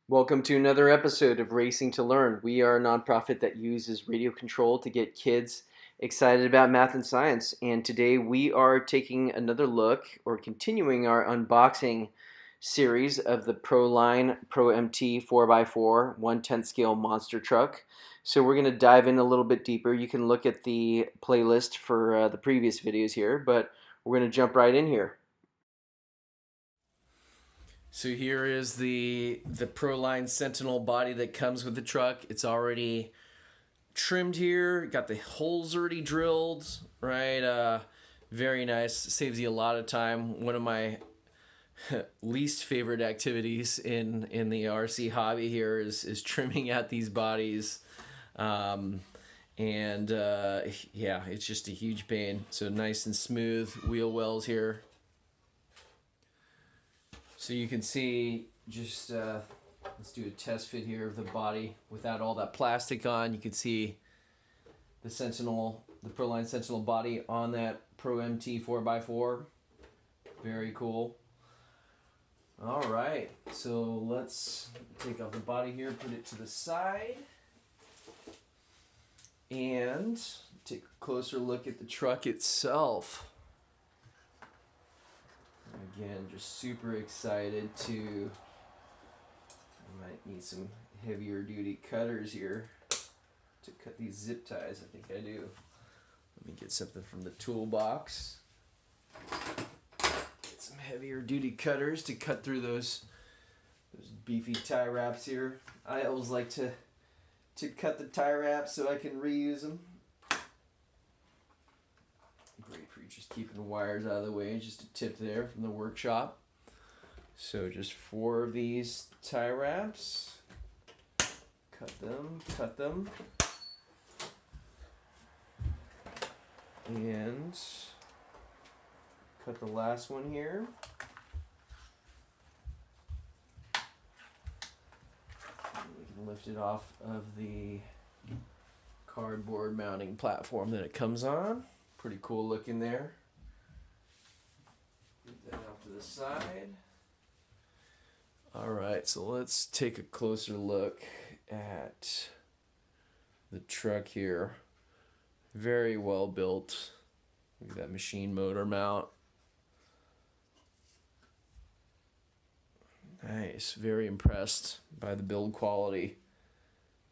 Welcome to another episode of Racing to Learn. We are a nonprofit that uses radio control to get kids excited about math and science. And today we are taking another look or continuing our unboxing series of the Proline Pro MT 4x4 1/10 scale monster truck. So we're going to dive in a little bit deeper. You can look at the playlist for the previous videos here, but we're going to jump right in here. So here is the Proline Sentinel body that comes with the truck. It's already trimmed here. Got the holes already drilled, right? Very nice. Saves you a lot of time. One of my least favorite activities in the RC hobby here is trimming out these bodies. Yeah, it's just a huge pain. So nice and smooth wheel wells here. So you can see, just let's do a test fit here of the body without all that plastic on. You can see the Sentinel, the Proline Sentinel body on that Pro MT 4x4. Very cool. All right, so let's take off the body here, put it to the side, and take a closer look at the truck itself. Again, just super excited to, I might need some heavier duty cutters here to cut these zip ties. I think I do. Let me get something from the toolbox. Get some heavier duty cutters to cut through those beefy tie wraps here. I always like to cut the tie wraps so I can reuse them. Great for just keeping the wires out of the way. Just a tip there from the workshop. So just 4 of these tie wraps. Cut them. And cut the last one here. We can lift it off of the cardboard mounting platform that it comes on. Pretty cool looking there. Put that off to the side. All right, so let's take a closer look at the truck here. Very well built. Look at that machine motor mount. Nice, very impressed by the build quality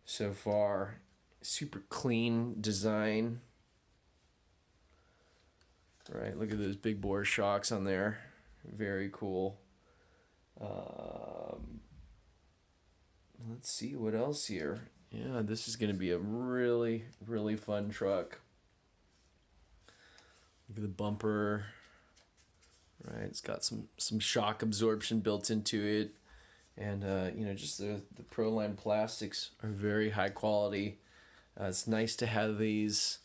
so far. Super clean design. Right, look at those big bore shocks on there. Very cool. Let's see what else here. Yeah, this is going to be a really, really fun truck. Look at the bumper. Right, it's got some shock absorption built into it. And, just the Proline plastics are very high quality. It's nice to have these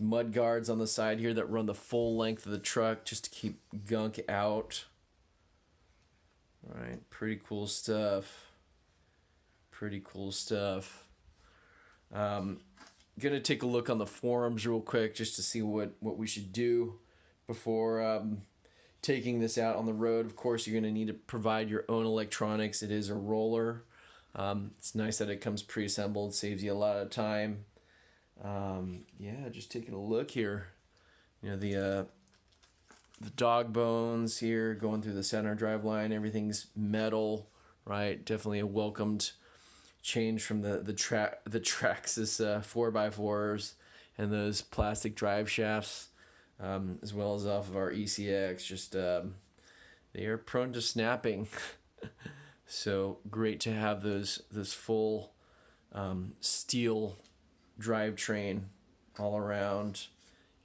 mud guards on the side here that run the full length of the truck just to keep gunk out. All right, pretty cool stuff. Gonna take a look on the forums real quick just to see what we should do before taking this out on the road. Of course, you're gonna need to provide your own electronics. It is a roller. It's nice that it comes pre-assembled, saves you a lot of time. Just taking a look here. The dog bones here going through the center drive line. Everything's metal, right? Definitely a welcomed change from the Traxxas 4x4s and those plastic drive shafts, as well as off of our ECX. Just they are prone to snapping. So great to have those full steel drivetrain all around.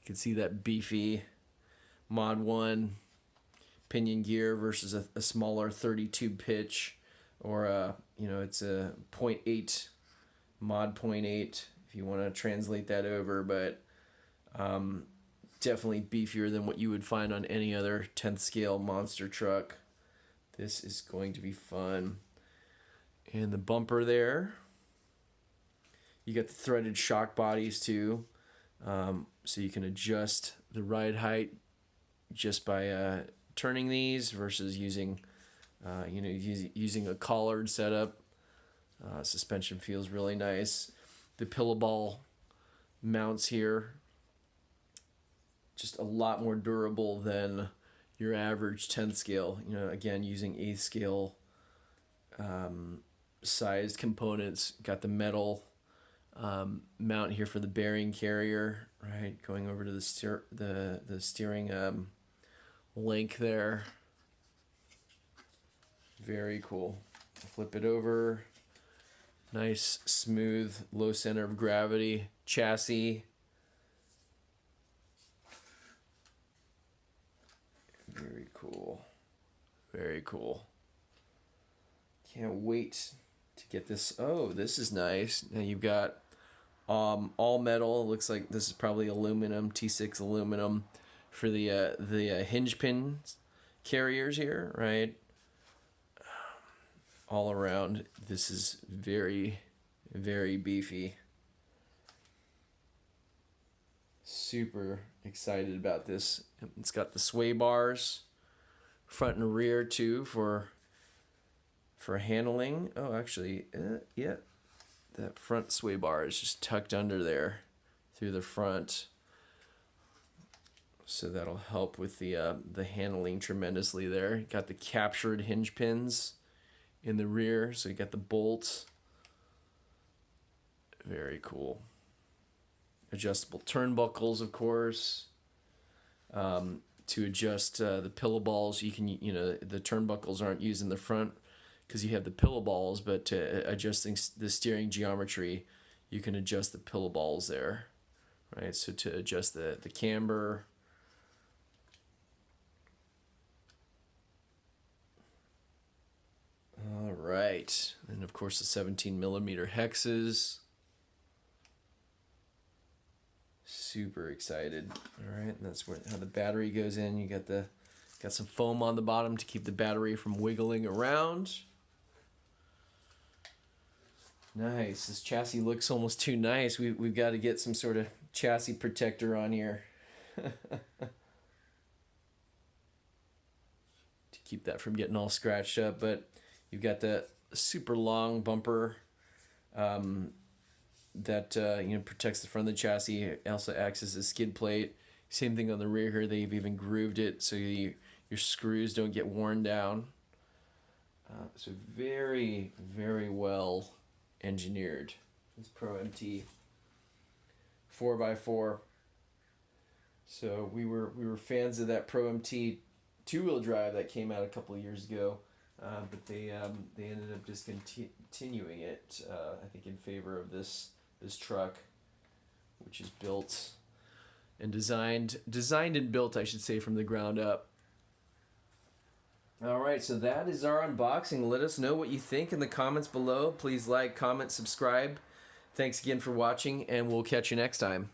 You can see that beefy Mod 1 pinion gear versus a smaller 32 pitch, or it's a 0.8 Mod 0.8 if you want to translate that over, but definitely beefier than what you would find on any other 10th scale monster truck. This is going to be fun. And the bumper there, you got the threaded shock bodies too, so you can adjust the ride height just by turning these versus using Using a collared setup. Suspension feels really nice. The pillow ball mounts here, just a lot more durable than your average 10th scale. Again, using 8th scale sized components. Got the metal mount here for the bearing carrier, right? Going over to the steering link there. Very cool. Flip it over. Nice, smooth, low center of gravity chassis. Very cool. Very cool. Can't wait to get this. Oh, this is nice. Now you've got all metal. Looks like this is probably aluminum, T6 aluminum for the hinge pin carriers here, right? All around, this is very, very beefy. Super excited about this. It's got the sway bars, front and rear too for handling. Oh, actually, yeah, that front sway bar is just tucked under there through the front, so that'll help with the handling tremendously there. Got the captured hinge pins in the rear, so you got the bolts. Very cool. Adjustable turnbuckles, of course, to adjust the pillow balls. You can, the turnbuckles aren't used in the front because you have the pillow balls, but adjusting the steering geometry, you can adjust the pillow balls there, right? So to adjust the camber. All right, and of course the 17 millimeter hexes. Super excited. All right, and that's how the battery goes in. You got some foam on the bottom to keep the battery from wiggling around. Nice. This chassis looks almost too nice. We've got to get some sort of chassis protector on here to keep that from getting all scratched up, but you've got the super long bumper that protects the front of the chassis. It also acts as a skid plate. Same thing on the rear here. They've even grooved it so your screws don't get worn down. So very, very well engineered. This Pro MT 4x4. So we were fans of that Pro MT two-wheel drive that came out a couple of years ago. But they ended up discontinuing it, I think, in favor of this truck, which is built and designed and built, I should say, from the ground up. All right, so that is our unboxing. Let us know what you think in the comments below. Please like, comment, subscribe. Thanks again for watching, and we'll catch you next time.